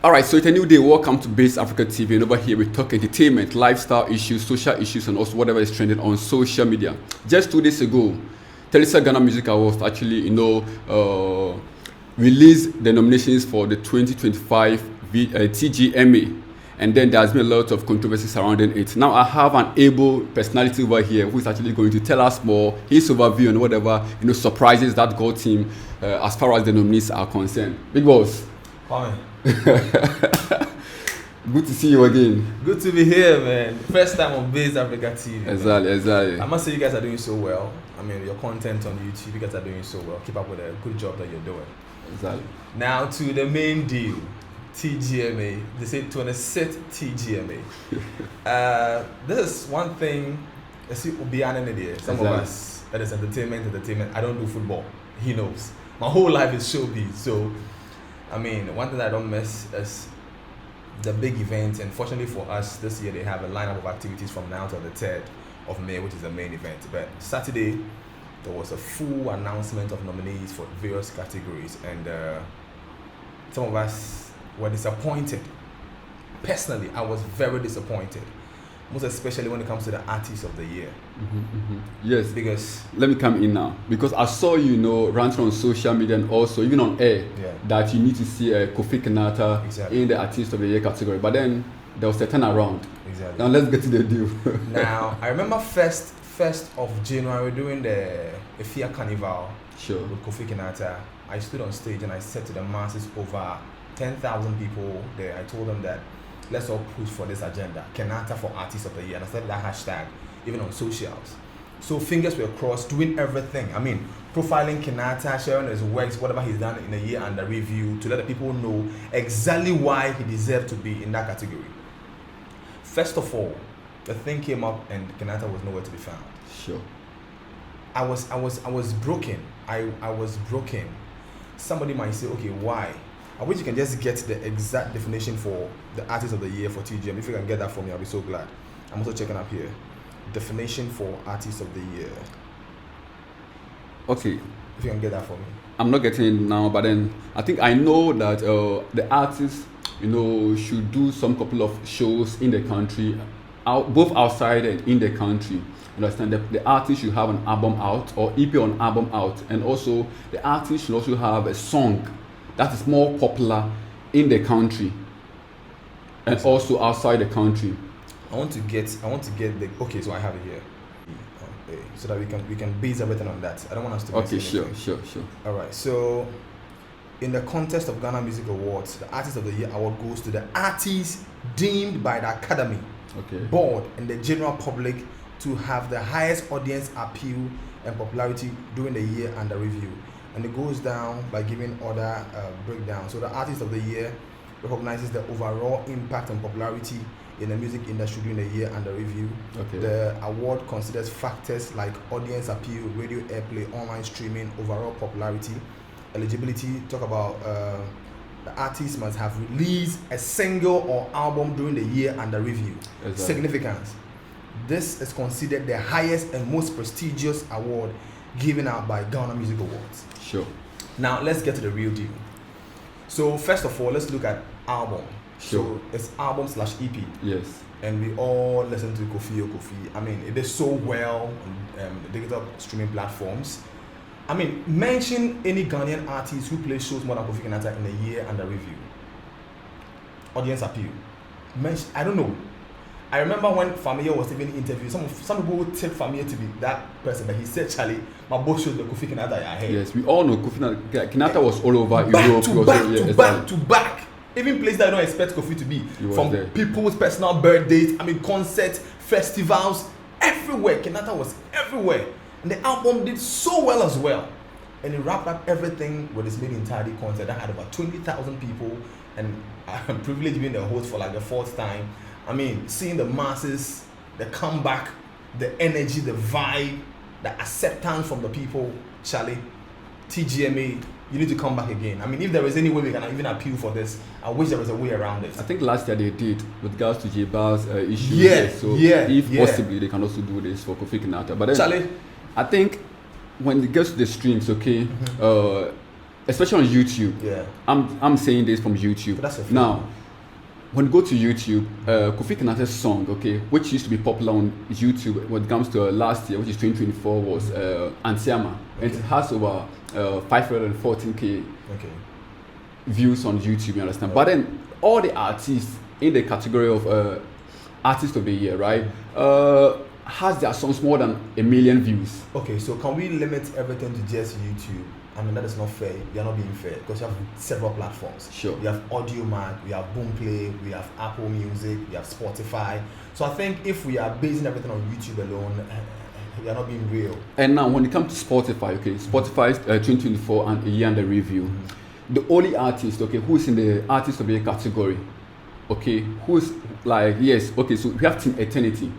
Alright, so it's a new day. Welcome to Base Africa TV. And over here we talk entertainment, lifestyle issues, social issues, and also whatever is trending on social media. Just 2 days ago, Telisa Ghana Music Awards actually, released the nominations for the 2025 TGMA. And then there's been a lot of controversy surrounding it. Now I have an able personality over here who is actually going to tell us more, his overview and whatever, surprises that got him as far as the nominees are concerned. Big boss. Fine. Good to see you again. Good to be here, man. First time on Base Africa TV. Exactly. I must say you guys are doing so well. I mean, your content on YouTube, you guys are doing so well. Keep up with a good job that you're doing. Exactly. Now to the main deal, TGMA. They say 26th TGMA. This is one thing. I see Obiana in there. Some of us that is entertainment. I don't do football. He knows. My whole life is showbiz. So, I mean, one thing that I don't miss is the big events, and fortunately for us, this year they have a lineup of activities from now till the 3rd of May, which is the main event. But Saturday, there was a full announcement of nominees for various categories, and some of us were disappointed. Personally, I was very disappointed, most especially when it comes to the Artist of the Year. Yes, because let me come in now, because I saw ranting on social media and also even on air that you need to see Kofi Kinaata in the Artist of the Year category, but then there was a turnaround. Exactly. Now let's get to the deal. Now I remember first of January during the Efia Carnival with Kofi Kinaata. I stood on stage and I said to the masses, over 10,000 people there, I told them that let's all push for this agenda, Kinaata for Artist of the Year, and I said that hashtag even on socials. So fingers were crossed, doing everything. I mean, profiling Kinaata, sharing his works, whatever he's done in a year under review, to let the people know exactly why he deserved to be in that category. First of all, the thing came up and Kinaata was nowhere to be found. Sure. I was broken. I was broken. Somebody might say, okay, why? I wish you can just get the exact definition for the Artist of the Year for TGM. If you can get that for me, I'll be so glad. I'm also checking up here. Definition for Artist of the Year. Okay. If you can get that for me. I'm not getting it now, but then I think I know that the artists, should do some couple of shows in the country, both outside and in the country. You understand that the artist should have an album out or EP on album out, and also the artist should also have a song that is more popular in the country and also outside the country. I want to get the so I have it here. Okay, so that we can base everything on that. I don't want us to okay, sure. All right, so in the contest of Ghana Music Awards, the Artist of the Year award goes to the artists deemed by the Academy board and the general public to have the highest audience appeal and popularity during the year under review. And it goes down by giving other breakdown. So the Artist of the Year recognizes the overall impact and popularity in the music industry during the year under review. The award considers factors like audience appeal, radio airplay, online streaming, overall popularity, eligibility. Talk about the artist must have released a single or album during the year under review. Significance. This is considered the highest and most prestigious award given out by Ghana Music Awards. Sure. Now let's get to the real deal. So first of all, let's look at album. Sure. So it's album/EP. Yes. And we all listen to Kofi. I mean, it is so well on digital streaming platforms. I mean, mention any Ghanaian artist who plays shows more than Kofi Kinaata in a year under review. Audience appeal. I don't know. I remember when Famia was even interviewed, some people would take Famia to be that person, but he said, Charlie, my boss shows the Kofi Kinaata I had. Yes, we all know Kofi Kinaata was all over Europe. Back to back. Even places that I don't expect Kofi to be. From there. People's personal birthdays, concerts, festivals, everywhere. Kinaata was everywhere. And the album did so well as well. And he wrapped up everything with his Made in Tidy concert that had over 20,000 people. And I'm privileged being the host for like the 4th time. I mean, seeing the masses, the comeback, the energy, the vibe, the acceptance from the people, Charlie, TGMA, you need to come back again. I mean, if there is any way we can even appeal for this, I wish there was a way around it. I think last year they did with regards to J-Bar's issues. If possibly they can also do this for Kofi Kinaata. But then, Charlie, I think when it gets to the streams, especially on YouTube. Yeah. I'm saying this from YouTube. But that's a now. When you go to YouTube, Kofi Kinaata's song, okay, which used to be popular on YouTube when it comes to last year, which is 2024, was Antiama, and it has over 514k views on YouTube. You understand? But then all the artists in the category of Artist of the Year, right, has their songs more than 1 million views. Okay, so can we limit everything to just YouTube? I mean, that is not fair. You're not being fair because you have several platforms. Sure. We have Audiomack, we have Boomplay, we have Apple Music, we have Spotify. So I think if we are basing everything on YouTube alone, we are not being real. And now when it comes to Spotify, okay, Spotify's 2024 and a year under review. Mm-hmm. The only artist, okay, who's in the Artist of the Year category, okay, who's like, yes, okay, so we have Team Eternity,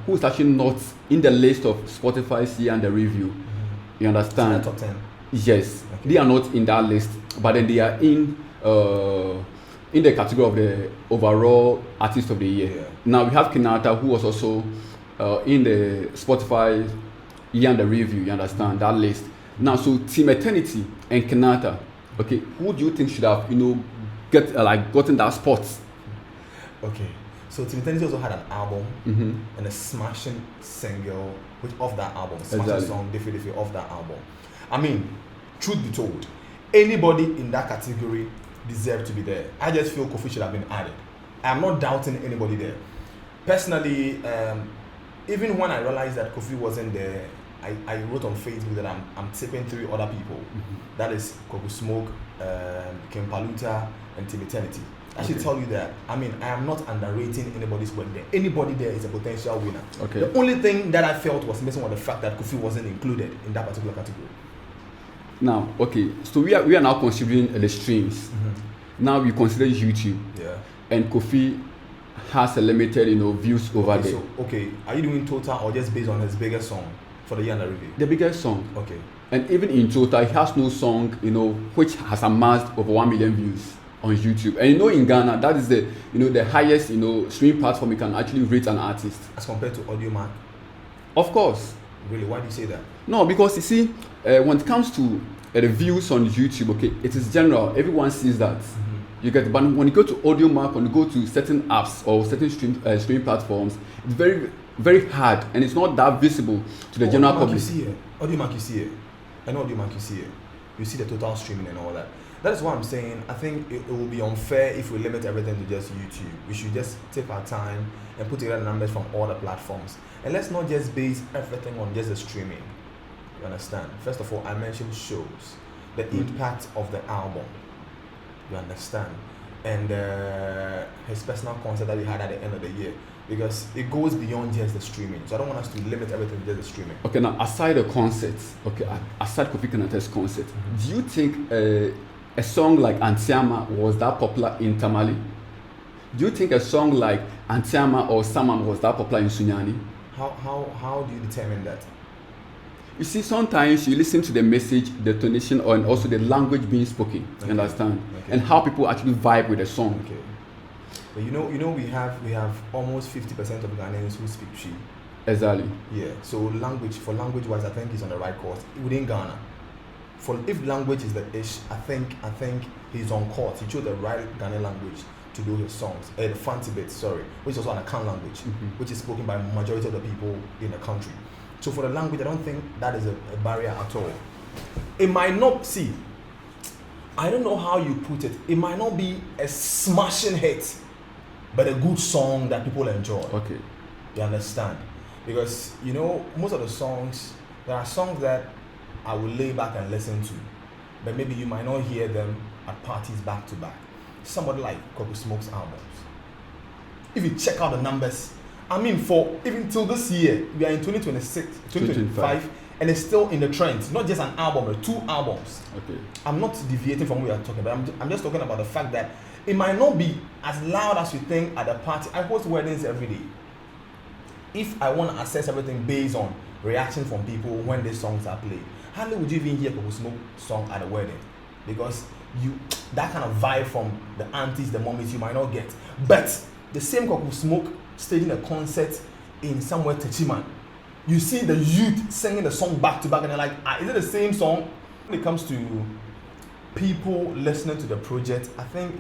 who's actually not in the list of Spotify's year under review. You understand? In the top 10. Yes, okay. They are not in that list, but then they are in the category of the overall Artist of the Year. Yeah. Now we have Kinaata, who was also in the Spotify year under review. You understand that list? Now, so Team Eternity and Kinaata, okay, who do you think should have gotten that spot? Okay, so Team Eternity also had an album and a smashing single, which off that album, smashing song, Diffy off that album. I mean, truth be told, anybody in that category deserved to be there. I just feel Kofi should have been added. I'm not doubting anybody there. Personally, even when I realized that Kofi wasn't there, I wrote on Facebook that I'm tipping 3 other people. That is Kweku Smoke, Kim Paluta, and Team Eternity. I should tell you that. I mean, I am not underrating anybody's work there. Anybody there is a potential winner. Okay. The only thing that I felt was missing was the fact that Kofi wasn't included in that particular category. Now, okay, so we are now considering the streams. Now we consider YouTube. Yeah. And Kofi has a limited, views over there. So, okay, are you doing total or just based on his biggest song for the year under review? The biggest song. Okay. And even in total, he has no song, which has amassed over 1 million views on YouTube. And in Ghana, that is the highest, stream platform you can actually rate an artist. As compared to Audiomack? Of course. Really? Why do you say that? No, because you see, when it comes to the views on YouTube, okay, it is general. Everyone sees that. You get, but when you go to Audiomack, when you go to certain apps or certain stream platforms, it's very, very hard, and it's not that visible to the general public. You see it. Audiomack, you see it. I know Audiomack, you see it. You see the total streaming and all that. That is what I'm saying. I think it will be unfair if we limit everything to just YouTube. We should just take our time and put together numbers from all the platforms. And let's not just base everything on just the streaming. You understand? First of all, I mentioned shows, the impact of the album. You understand? And his personal concert that he had at the end of the year. Because it goes beyond just the streaming. So I don't want us to limit everything to just the streaming. Okay, now aside the concerts, okay, aside Kofi Kinaata's concert, do you think a song like Antiama was that popular in Tamale? Do you think a song like Antiama or Saman was that popular in Sunyani? How do you determine that? You see, sometimes you listen to the message, the tonation, and also the language being spoken. Okay. You understand? Okay. And how people actually vibe with the song. Okay. But you know, we have almost 50% of Ghanaians who speak Chi. Exactly. Yeah. So language wise, I think he's on the right course within Ghana. If language is the ish, I think he's on course. He chose the right Ghanaian language to do his songs. The Fanti bit, which is also an Akan language, which is spoken by majority of the people in the country. So for the language, I don't think that is a barrier at all. It might not, see, I don't know how you put it. It might not be a smashing hit, but a good song that people enjoy. Okay. You understand? Because, most of the songs, there are songs that I will lay back and listen to, but maybe you might not hear them at parties back to back. Somebody like Kweku Smoke's albums. If you check out the numbers, I mean, for even till this year, we are in 2025, and it's still in the trend. Not just an album, but 2 albums. Okay. I'm not deviating from what we are talking about. I'm just talking about the fact that it might not be as loud as you think at the party. I host weddings every day. If I want to assess everything based on reaction from people when these songs are played, hardly would you even hear Kweku Smoke song at a wedding, because that kind of vibe from the aunties, the mommies, you might not get. But the same Kweku Smoke staging a concert in somewhere Techiman, you see the youth singing the song back to back, and they're like, is it the same song? When it comes to people listening to the project, I think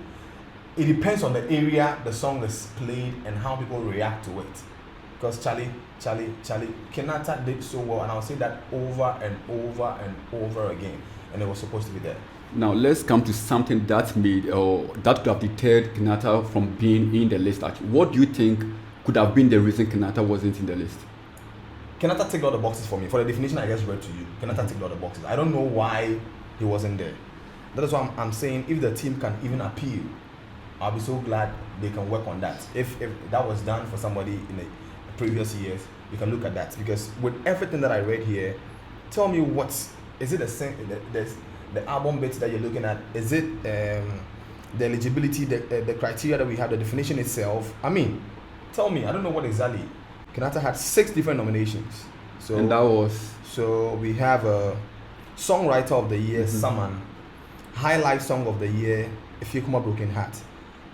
it depends on the area the song is played and how people react to it. Because Charlie, Kinaata did so well, and I'll say that over and over and over again, and it was supposed to be there. Now let's come to something that made or that could have deterred Kinaata from being in the list. Actually, what do you think could have been the reason Kinaata wasn't in the list? Kinaata ticked all the boxes for me. For the definition I just read to you, Kinaata ticked all the boxes. I don't know why he wasn't there. That is why I'm saying if the team can even appeal, I'll be so glad they can work on that. If that was done for somebody in the previous years, you can look at that. Because with everything that I read here, tell me is it the album bits that you're looking at? Is it the eligibility, the criteria that we have, the definition itself? I mean, tell me. I don't know what exactly. Kinaata had 6 different nominations. And that was? So we have a Songwriter of the Year, Saman. High Life Song of the Year, Ifeokuma Broken Heart.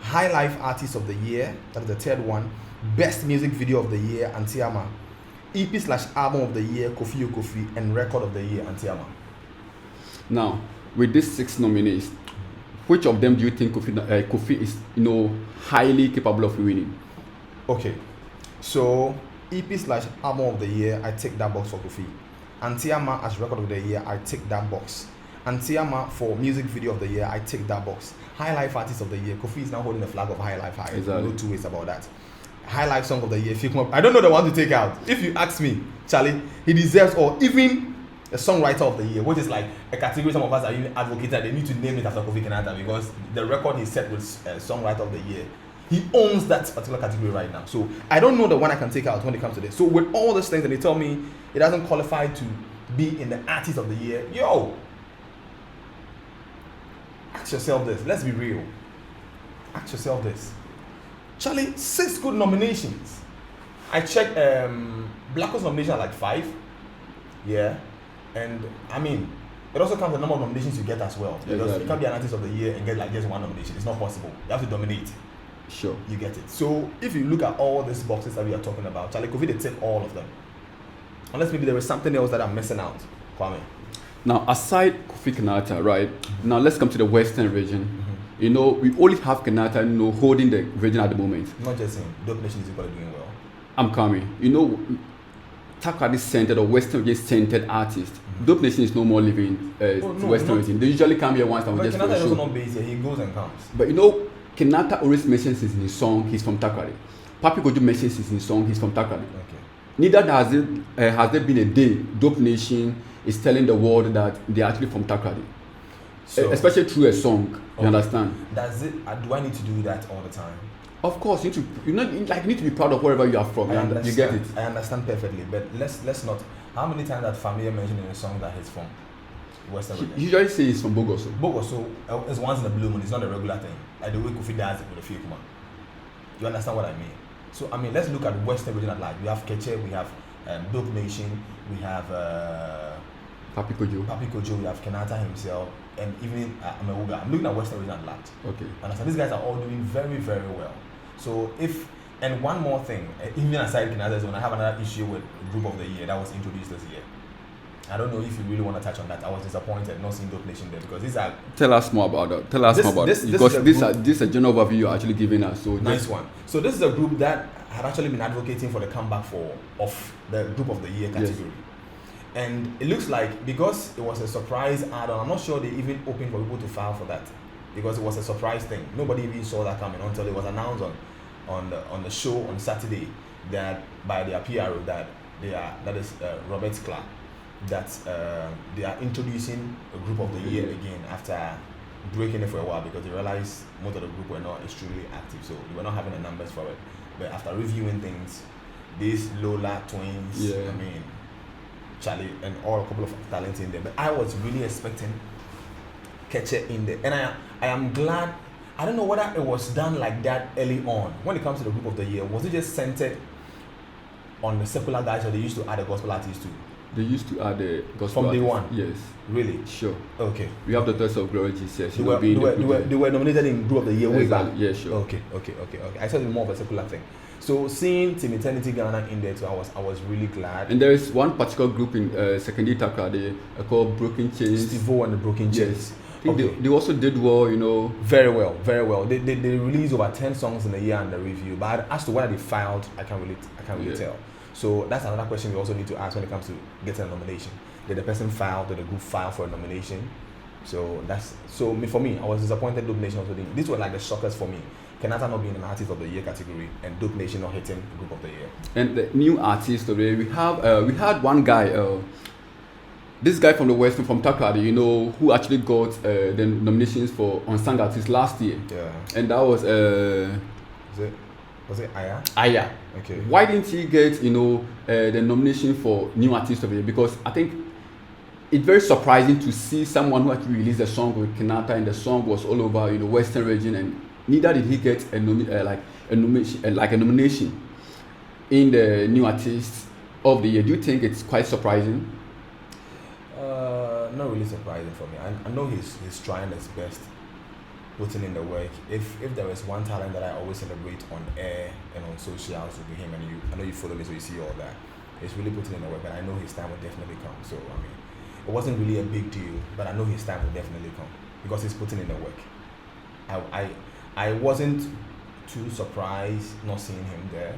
High Life Artist of the Year, that is the third one. Best Music Video of the Year, Antiama. EP/Album of the Year, Kofi, and Record of the Year, Antiama. Now, with these 6 nominees, which of them do you think Kofi is, highly capable of winning? Okay, so EP/Album of the Year, I take that box for Kofi. Antiama as Record of the Year, I take that box. Antiama for Music Video of the Year, I take that box. High Life Artist of the Year, Kofi is now holding the flag of High Life High. Exactly. No two ways about that. High Life Song of the Year, I don't know the one to take out. If you ask me, Charlie, he deserves, or even a Songwriter of the Year, which is like a category some of us are even advocated. They need to name it after Kofi Kinaata because the record he set with Songwriter of the Year, he owns that particular category right now. So I don't know the one I can take out when it comes to this. So with all these things, and they tell me it doesn't qualify to be in the Artist of the Year, ask yourself this. Let's be real. Ask yourself this. Charlie, 6 good nominations. I checked Black Coast nomination are like 5. Yeah. And I mean, it also counts the number of nominations you get as well. Because you can't be an Artist of the Year and get like just 1 nomination. It's not possible. You have to dominate. Sure. You get it. So if you look at all these boxes that we are talking about, Charlie, Kofi they take all of them. Unless maybe there is something else that I'm missing out. Kwame. Now, aside Kofi Kinaata, right? Now let's come to the Western region. We only have Kinaata, holding the region at the moment. Not just him. Dope Nation is equally doing well. I'm coming. Sarkodie centered or Western region centered artist. Dope Nation is no more living Western region. They usually come here once and we just for a show. Kinaata is also not based here. He goes and comes. But Kinaata always mentions in his song he's from Sarkodie. Papi Kojo mentions in his song he's from Sarkodie. Okay. Neither has there been a day Dope Nation is telling the world that they're actually from Sarkodie. So, especially through a song, you understand? Does it? Do I need to do that all the time? Of course, you need to be proud of wherever you are from. You get it. I understand perfectly, but let's not. How many times that Familia mentioned in a song that he's from Western region? He usually says he's from Bogoso. Bogoso is once in a blue moon. It's not a regular thing. Like the way Kofi does it with the Ifeokuma. You understand what I mean? So I mean, let's look at Western region at large. We have Keche, we have Dope Nation, we have Papi Kojo, we have Kinaata himself, and even Amewuga. I'm looking at Western region at large. Okay. And so these guys are all doing very, very well. So and one more thing, even aside Kinaata's zone, I have another issue with Group of the Year that was introduced this year. I don't know if you really want to touch on that. I was disappointed not seeing Dope Nation there because these are. Tell us more about that. Because this is a general overview you're actually giving us. So nice one. So this is a group that had actually been advocating for the comeback of the Group of the Year category. Yes. And it looks like because it was a surprise add-on, I'm not sure they even opened for people to file for that because it was a surprise thing. Nobody even saw that coming until it was announced on the show on Saturday that by their PRO that Robert Clark, that they are introducing a Group of the Year again after breaking it for a while because they realized most of the group were not extremely active, so they were not having the numbers for it. But after reviewing things, these Lola twins, I mean, Charlie and all a couple of talents in there, but I was really expecting Keche in there, and I am glad. I don't know whether it was done like that early on when it comes to the Group of the Year. Was it just centered on the secular guys, or they used to add a gospel artist too? They used to add a gospel from day artist. one. Yes. Really? Sure. Okay. We have the Daughters of Glory Jesus. They were nominated in Group of the Year way back. Yeah, sure. Okay. I thought it was more of a secular thing. So seeing Team Eternity Ghana in there too, I was really glad. And there is one particular group in Sarkodie called Broken Chains. Steve O and the Broken Chains. Yes. think they also did well, you know. Very well. They released over 10 songs in a year under review, but as to whether they filed, I can't really tell. So that's another question we also need to ask when it comes to getting a nomination. Did the person file? Did the group file for a nomination? So for me, I was disappointed Dope Nation also didn't. These were like the shockers for me. Kinaata not being an artist of the year category and Dope Nation not hitting group of the year. And the new artist today, we had one guy, this guy from the West, from Sarkodie, you know, who actually got the nominations for Unsung Artist last year. Yeah. And that was was it Aya? Aya. Okay. Why didn't he get, you know, the nomination for new artist of the year? Because I think it's very surprising to see someone who actually released a song with Kinaata and the song was all over, you know, Western region, and neither did he get a nomination in the new artist of the year. Do you think it's quite surprising? Not really surprising for me. I know he's trying his best, putting in the work. If there is one talent that I always celebrate on air and on socials, will be him. And I know you follow me, so you see all that. He's really putting in the work, and I know his time will definitely come. So I mean, it wasn't really a big deal, but I know his time will definitely come because he's putting in the work. I wasn't too surprised not seeing him there,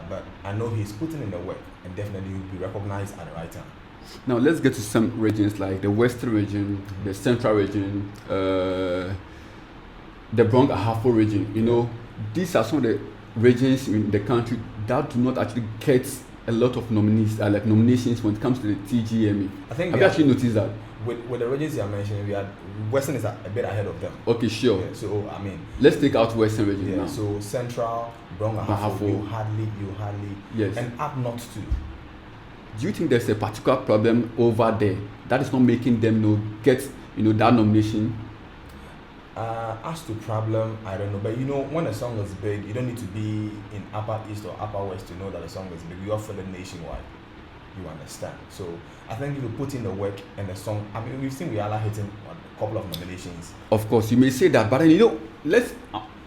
but I know he's putting in the work and definitely will be recognized at the right time. Now let's get to some regions like the Western region, the Central region, the Bronx Ahafo region. You know, these are some of the regions in the country that do not actually get a lot of nominees, like nominations when it comes to the TGMA. I think have you actually noticed that? With the regions you are mentioning, Western is a bit ahead of them. Okay, sure. Yeah, so I mean, let's take out Western region now. So Central, Bronx Ahafo, you hardly, yes, and up north too. Do you think there's a particular problem over there that is not making them get that nomination? As to problem, I don't know. But when a song is big, you don't need to be in Upper East or Upper West to know that a song is big. You are feeling nationwide. You understand? So I think if you put in the work and the song, I mean, we've seen Rihanna hitting a couple of nominations. Of course, you may say that, but then let's.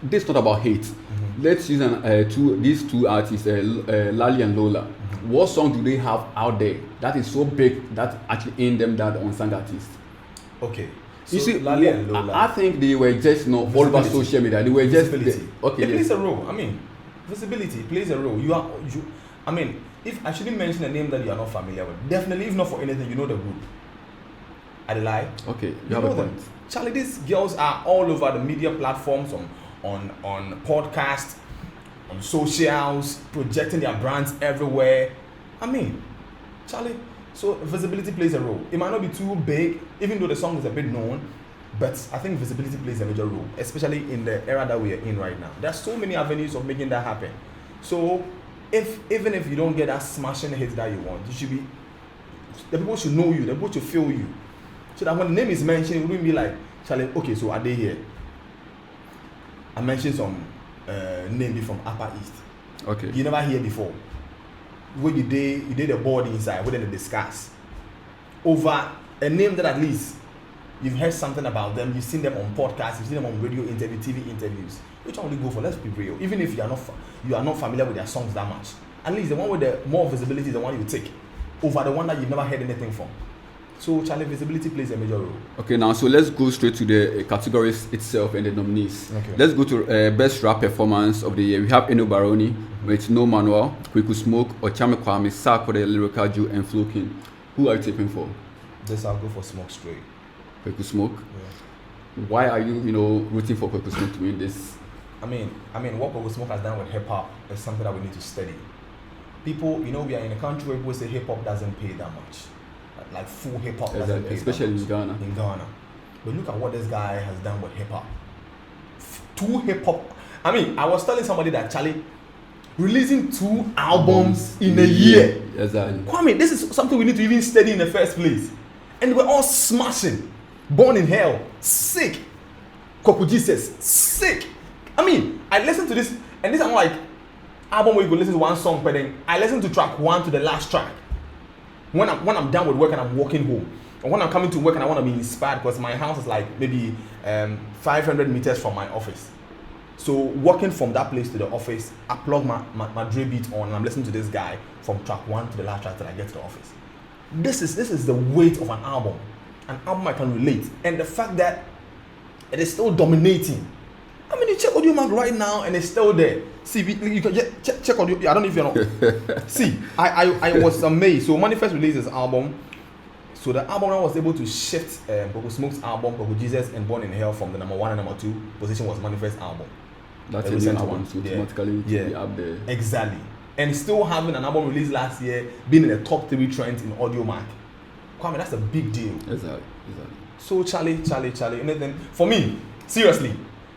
This is not about hate. Mm-hmm. Let's use these two artists, Lali and Lola. Mm-hmm. What song do they have out there that is so big that actually earned them that unsung artist? Okay. So you see, Lali and Lola, I think they were just all over social media. They were just okay. It plays a role. I mean, visibility plays a role. I mean, if I shouldn't mention a name that you are not familiar with, definitely, if not for anything, you know the group. I lie. Okay, you have a point. Charlie, these girls are all over the media platforms, on podcasts, on socials, projecting their brands everywhere. I mean, Charlie, so visibility plays a role. It might not be too big, even though the song is a bit known, but I think visibility plays a major role, especially in the era that we are in right now. There are so many avenues of making that happen. So even if you don't get that smashing hit that you want, the people should know you, the people should feel you. So that when the name is mentioned, it wouldn't be like, Charlie, okay, so are they here? I mentioned some name from Upper East. Okay. You never hear before. When you did a board inside, we didn't discuss. Over a name that at least you've heard something about them, you've seen them on podcasts, you've seen them on radio interviews, TV interviews. Which one will you go for? Let's be real. Even if you are not familiar with their songs that much, at least the one with the more visibility is the one you take over the one that you've never heard anything from. So, Charlie, visibility plays a major role. Okay, now, so let's go straight to the categories itself and the nominees. Okay. Let's go to Best Rap Performance of the Year. We have Eno Baroni with No Manual, Kweku Smoke, Ochame Kwame, Sarkodie, Lyrical Jew, and Flokin. Who are you tipping for? This I'll go for Smoke straight. Kweku Smoke? Yeah. Why are you, rooting for Kweku Smoke to win this? I mean, what Kweku Smoke has done with hip-hop is something that we need to study. People, we are in a country where people say hip-hop doesn't pay that much. Like full hip hop, especially in Ghana. In Ghana, but look at what this guy has done with hip hop. Two hip hop. I mean, I was telling somebody that Charlie releasing 2 albums in a year. Exactly. Kwame, this is something we need to even study in the first place. And we're all smashing. Born in Hell, sick. Kweku Jesus, sick. I mean, I listened to this, and this I'm like album where you go listen to one song, but then I listened to track 1 to the last track. When I'm done with work and I'm walking home, or when I'm coming to work and I want to be inspired because my house is like maybe 500 meters from my office. So walking from that place to the office, I plug my Dre beat on and I'm listening to this guy from track 1 to the last track till I get to the office. This is the weight of an album. an album I can relate, and the fact that it is still dominating. I mean, you check Audio Mac right now, and it's still there. See, you can check Audio. I don't know if you know. See, I was amazed. So Manifest released his album. So the album was able to shift Kweku Smoke's album, Kweku Jesus and Born in Hell, from the number 1 and number 2 position was Manifest album. That's a recent one, so automatically be up there. Exactly. And still having an album released last year, being in the top 3 trends in Audio Mac. Kwame, that's a big deal. Exactly. So Charlie, anything for me, seriously,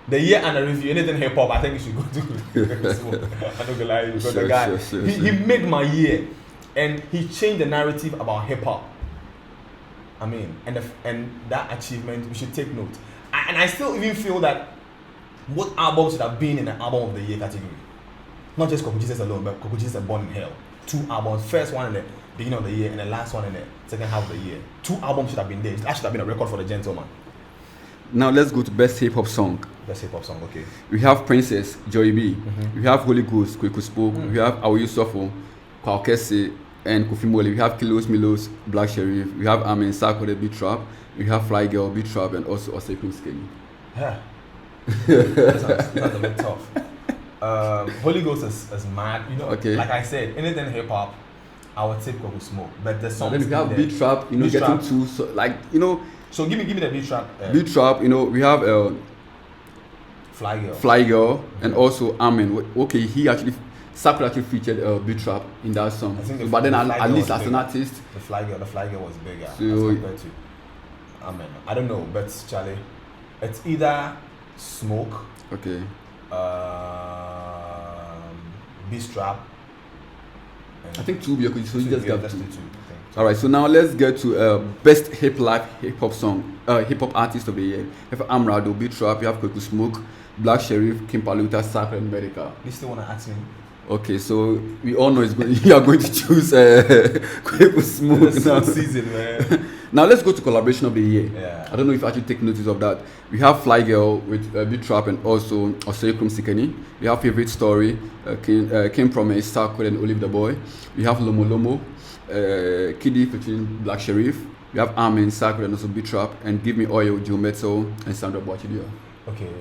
the year and a review, anything hip hop, I think you should go to. I'm not gonna lie, because the guy he made my year, and he changed the narrative about hip hop. I mean, and that achievement, we should take note. And I still even feel that what albums should have been in the album of the year category, not just Kweku Jesus alone, but Kweku Jesus and Born in Hell. 2 albums, first one in the beginning of the year and the last one in the second half of the year. 2 albums should have been there. That should have been a record for the gentleman. Now let's go to best hip hop song. Best hip hop song, okay. We have Princess, Joy B. We have Holy Ghost, Kweku Spoke. We have Awoyu Sofo, Kwakese, and Kofi Mole. We have Kilos Milos, Black Sheriff. We have Amen, Sarkodie, Beat Trap. We have Fly Girl, Beat Trap, and also Osekum Skinny. Yeah. That's a bit tough. Holy Ghost is mad, you know. Okay. Like I said, anything hip hop, I would take Kweku Smoke. But the song. Then we have Beat Trap, you know, getting to so, like, you know. So give me the Beat Trap. Beat Trap, you know, we have Fly Girl, and also Amen. Okay, Sarkodie actually featured Beat Trap in that song. But then at least as an artist, the Fly Girl was bigger as compared to Amen. I don't know, but Charlie, it's either Smoke. Okay. Beat Trap. I think 2 because so you just got 2. All right, so now let's get to best hip hop song, hip hop artist of the year. You have Amrado, Beat Trap, you have Kweku Smoke, Black Sheriff, Kim Paluta, Sarkodie, and Medica. You still wanna ask me? Okay, so we all know you are going to choose Kweku Smoke now. Season, man. Now let's go to collaboration of the year. Yeah. I don't know if you actually take notice of that. We have Fly Girl with Beat Trap and also Osekum Sikeni. We have Favorite Story, came from a Sarkodie and Olive the Boy. We have Lomo Lomo, Kiddy featuring Black Sheriff. We have Amen, Sarkodie and also Beat Trap, and Give Me Oil, Joe Metso, and Sandra Boachidia. Okay.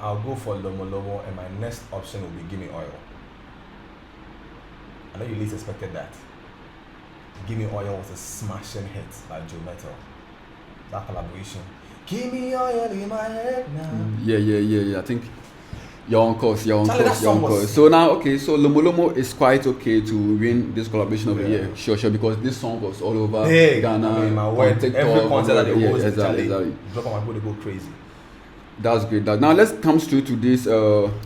I'll go for Lomo Lomo, and my next option will be Give Me Oil. I know you least expected that. Give Me Oil was a smashing hit by Joe Metal. That collaboration. Give me oil in my head now. Yeah. I think you're on course. So now, okay, so Lomo Lomo is quite okay to win this collaboration of the year. Sure, because this song was all over Ghana. I mean, my word, every concert that they host, exactly. Drop on my boat, they go crazy. That's great. Now let's come straight to this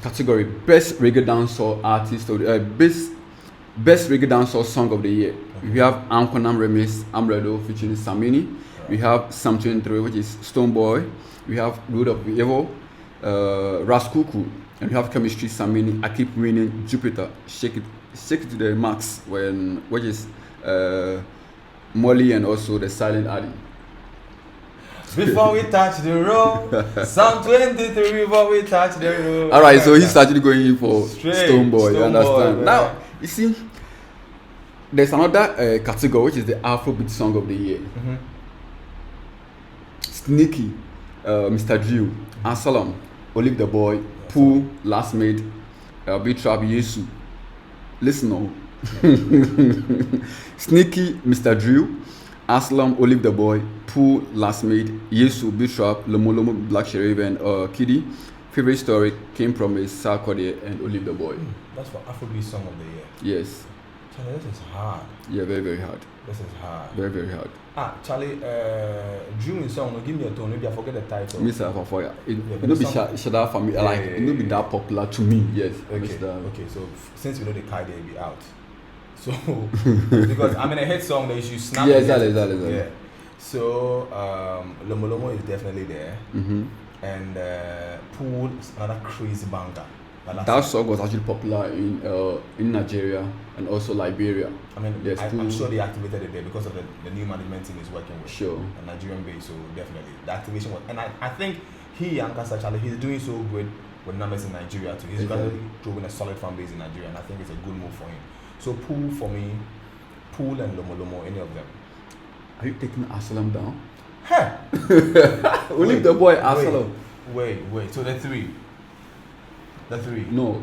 category: best reggae dancehall artist of the best reggae dancehall song of the year. Okay. We have Ankonam Remix, Amredo featuring Samini. Right. We have Sam 23, which is Stoneboy. We have Road of Evil, Raskuku, and we have Chemistry Samini. I Keep Winning, Jupiter, Shake It to the Max, which is Molly and also the Silent Addy. Before we touch the road, Psalm 23, before we touch the road. Alright, so he's actually going in for Stoneboy, you understand? Man. Now, you see, there's another category, which is the Afrobeat song of the year. Sneaky, Mr. Drew, Ansalam, Olive the Boy, Pooh, Last Made, Beat Trap, Yesu. Listen now. Sneaky, Mr. Drew, Aslam, Olive the Boy, Pooh, Last Made, Yesu, Beat Trap, Lomo Lomo, Black Sheriff, and Kiddy. Favorite Story came from a Sarkodie and Olive the Boy. That's for Afrobeat song of the year. Yes. Charlie, this is hard. Yeah, very, very hard. This is hard. Very, very hard. Charlie, Drew song, give me a tone, maybe I forget the title. Mr. Fafoya. It will be Shada for me, like, it will be that popular to me, yes. Okay, so since we know the Kai, they'll be out. So, because I'm in a hit song that you snap. Yeah, exactly. Yeah. So, Lomo Lomo is definitely there. And Pool is another crazy banger. That song was actually popular in Nigeria and also Liberia. I mean, yes, I'm sure they activated it there because of the new management team is working with. Sure. A Nigerian base, so definitely the activation was. And I think and Kasa Charlie, he's doing so good with numbers in Nigeria too. He's currently growing a solid fan base in Nigeria, and I think it's a good move for him. So Pool for me, Pool and Lomo Lomo, any of them. Are you taking Asylum down? Huh. We leave the boy Asylum. Wait. So the three. No.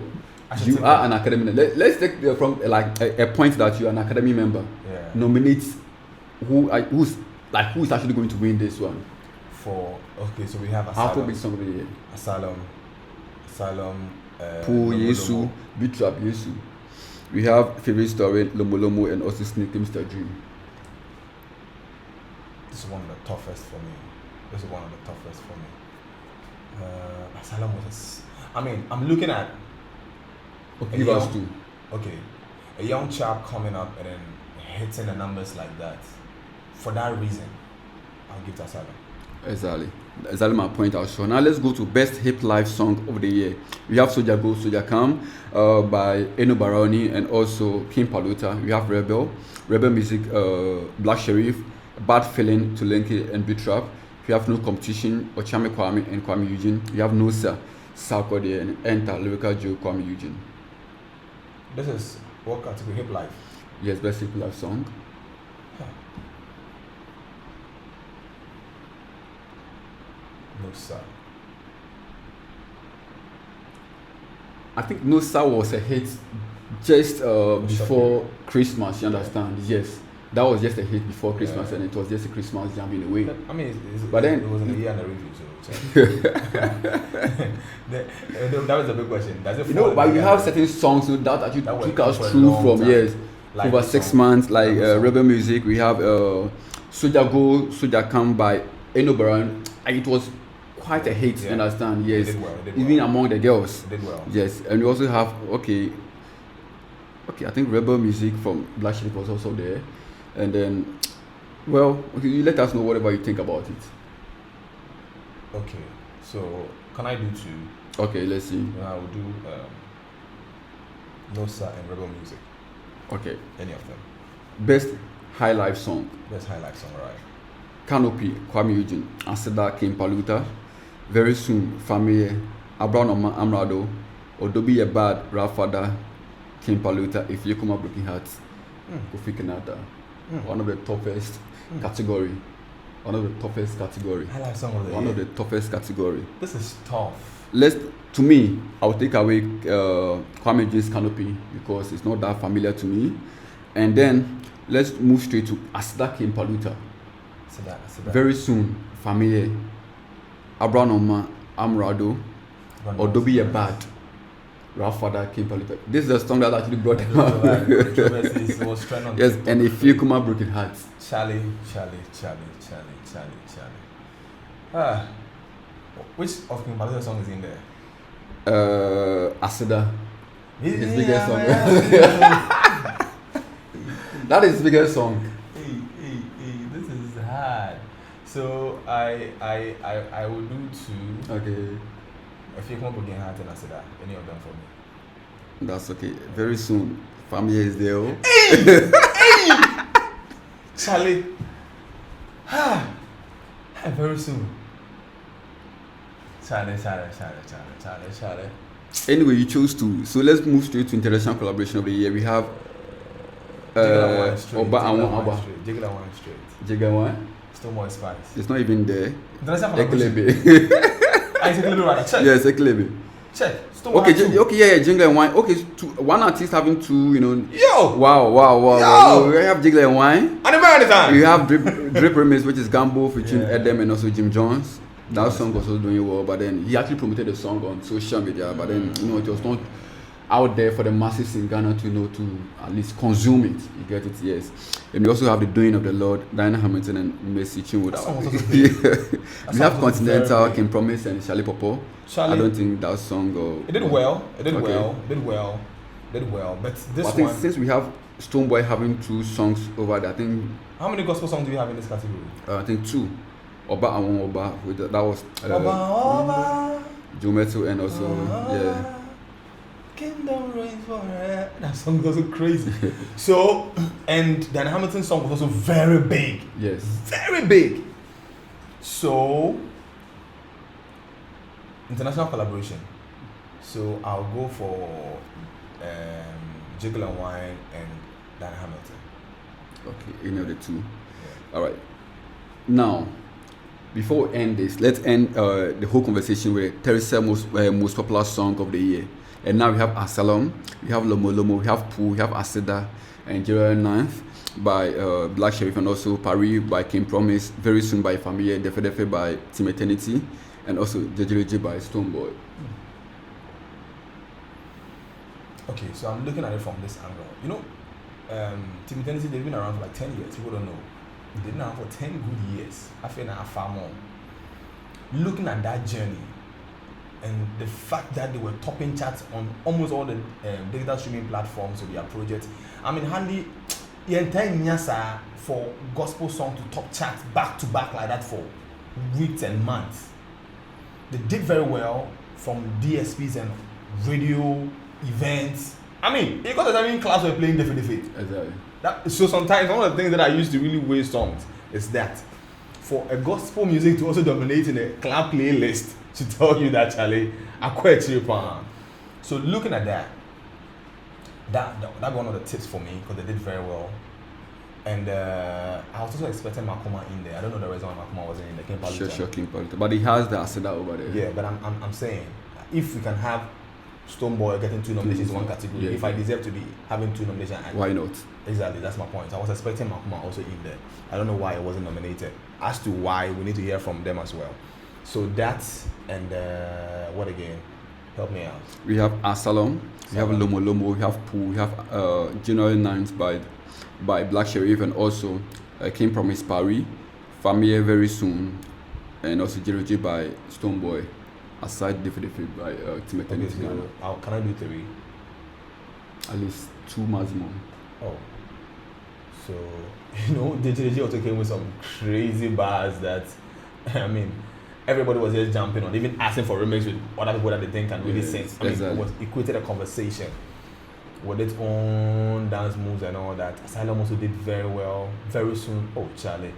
You are an academy member. Let's take from like a point that you are an academy member. Yeah. Nominate who is actually going to win this one. So we have Asylum. Afrobeat song of the year. Asylum. Poor Yesu, Beat Trap Yesu. We have Favorite Story, Lomo Lomo, and also Sneak Mr. Dream. This is one of the toughest for me. Asylum was. I'm looking at. Okay, give us two. Okay, a young chap coming up and then hitting the numbers like that. For that reason, I'll give to Asylum. Exactly my point out. So now let's go to best hip live song of the year. We have Soja Go Soja Come by Eno Baroni and also King Paluta. We have Rebel Music, Black Sheriff, Bad Feeling to Lenke and Beat Trap. We have No Competition, Ochame Kwame and Kwame Eugene. We have No Sir, Sarkodie and Enter Lyrical Joe Kwame Eugene. This is what category? Hip life? Yes, best hip live song. No Sir. I think No Sir was a hit just before Christmas, you understand? Yes. That was just a hit before Christmas and it was just a Christmas jam in a way. But then it was in a year and a review, so that was a big question. Does it but you have certain songs that actually took us through from years, like over 6 months, like Rebel Music. We have Soja Go, Soja Come by Eno Baran. It was quite a hit, you understand? Yes. It did well. Even among the girls. It did well. Yes, and we also have, I think Rebel Music from Black Sheep was also there. And then, you let us know whatever you think about it. Okay, so can I do two? Okay, let's see. I will do No Sir and Rebel Music. Okay. Any of them. Best High Life Song. Alright. Canopy, Kwame Eugene, Aseda, King Paluta. Very Soon, Family, Abraham Amrado, Odobi Ye Bad, Rafada, King Paluta, If You Come Up Broken Hearts, Kofi Kinaata. One of the toughest category. High life song of the year. One of the toughest category. This is tough. To me, I will take away Kwame Eugeni's Canopy because it's not that familiar to me. And then let's move straight to Aseda King Paluta. Very Soon, Family, Abraham Amrado, Odobi Ye Bad, Rafada King Paluta. This is the song that actually brought him up. Yes, and If You Come Up Broken Hearts. Charlie. Which of King Paluta's song is in there? Aseda. His biggest song. That is his biggest song. This is hard. So I will do two. Okay. If you come up again, Heart and Aseda, any of them for me. That's okay. Very soon, family is there. Hey! Charlie. Very soon. Charlie. Anyway, you chose two. So let's move straight to international collaboration of the year. We have Oba Jiggle Straight. One. Still more spice. It's not even there. International collaboration. Ekelebe. Rather. Check. Yes, Ekelebe. Check. Okay, Jingle and Wine. Okay, one artist having two, Yo! Wow. Yo! We have Jingle and Wine. And the man We have Drip Remix, which is Gambo featuring Edem and also Jim Jones. That song was also doing well, but then he actually promoted the song on social media, but then it was not out there for the masses in Ghana to to at least consume it. You get it, yes. And we also have The Doing of the Lord, Diana Hamilton and Mercy Chinwood. We have Continental, King Promise and Charlie Popo. I don't think that song it did well. Did well. But this I think since we have Stonebwoy having two songs over there, I think. How many gospel songs do we have in this category? I think two. Oba and Oba. That was Oba. Jumetu and also Kingdom reigns forever. That song was also crazy. So, and Dan Hamilton's song was also very big. Yes. Very big. So, international collaboration. So, I'll go for Jiggle and Wine and Dan Hamilton. Okay, any of the two. All right. Now, before we end this, let's end the whole conversation with 37 most popular song of the year. And now we have Asylum, we have Lomo Lomo, we have Pooh, we have Asida, and January 9th by Black Sheriff, and also Paris by King Promise, Very Soon by Famille, Defe Defe by Team Eternity, and also Jejereje by Stoneboy. Okay, so I'm looking at it from this angle. You know, Team Eternity, they've been around for like 10 years. People don't know. They've been around for 10 good years. I feel like far more. Looking at that journey and the fact that they were topping charts on almost all the digital streaming platforms of their project. I mean, hardly the entire Nyasa for gospel song to top charts back to back like that for weeks and months. They did very well from DSPs and radio events. I mean, because the time in class were playing Defe Defe. Exactly. So sometimes one of the things that I used to really waste songs is that for a gospel music to also dominate in a club playlist to tell you that Charlie, I quite cheap. So looking at that one of the tips for me because they did very well. And I was also expecting Makoma in there. I don't know the reason why Makoma wasn't in the King Paluta. Sure, King Paluta. But he has the Asida over there. Yeah, but I'm saying if we can have Stoneboy getting 2 nominations in one category, if I deserve to be having 2 nominations, why not? Exactly, that's my point. I was expecting Makoma also in there. I don't know why it wasn't nominated. As to why, we need to hear from them as well. So that's, and what again? Help me out. We have Asylum, we have Lomo Lomo, we have Pooh, we have January 9th by Black Sheriff, and also King Promise Paris, Famille Very Soon, and also Jejereje by Stoneboy. Aside Defe Defe by Team Eternity. Can I do 3? At least 2 maximum. Oh. So, you know, Jejereje also came with some crazy bars that, I mean, everybody was just jumping on, even asking for remix with other people that they think can really sing. I mean, exactly. It created a conversation with its own dance moves and all that. Asylum also did very well. Very Soon. Oh, Charlie.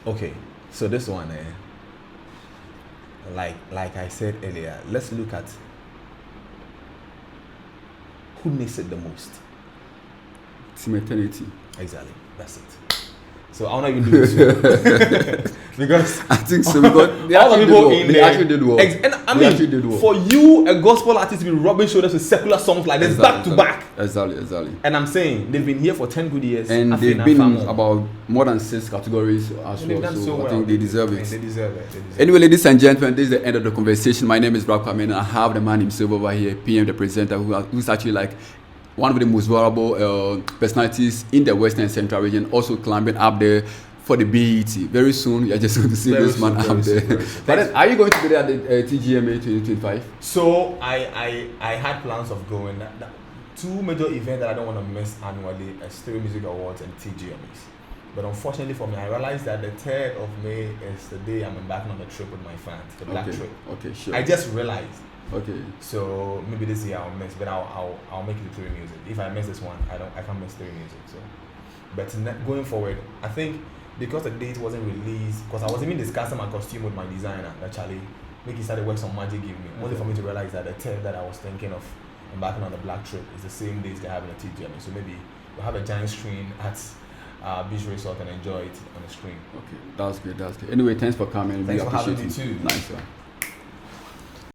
Okay. So this one, like I said earlier, let's look at who needs it the most. Team Eternity. Exactly, that's it. So I want to even do this because I think so. Because they actually did well. And I mean, for you, a gospel artist, to be rubbing shoulders with secular songs like this back to back. Exactly. And I'm saying they've been here for 10 good years, and they've been in about more than 6 categories as well. So I think they deserve it. They deserve it. Anyway, ladies and gentlemen, this is the end of the conversation. My name is Brad Kwame, and I have the man himself over here, PmDePresenter, who's actually like one of the most valuable personalities in the Western Central region, also climbing up there for the BET. Very soon, you're just going to see this man up there. But then, are you going to be there at the TGMA 2025? So I had plans of going. 2 major events that I don't want to miss annually are Stereo Music Awards and TGMAs. But unfortunately for me, I realized that the 3rd of May is the day I'm embarking on the trip with my fans, the Black trip. Okay, sure. I just realized. Okay. So maybe this year I'll miss, but I'll make it to Stereo Music. If I miss this one, I can't miss Stereo Music. So, but going forward, I think because the date wasn't released, because I was even discussing my costume with my designer, that Charlie, make he started work some magic give me. Only for me to realize that the 3rd that I was thinking of embarking on the Black trip is the same days they have in the TGMA. So maybe we'll have a giant screen at Beach Resort and enjoy it on the screen. Okay, that's good. Anyway, thanks for coming. Thanks we for appreciate having me too. Nice one.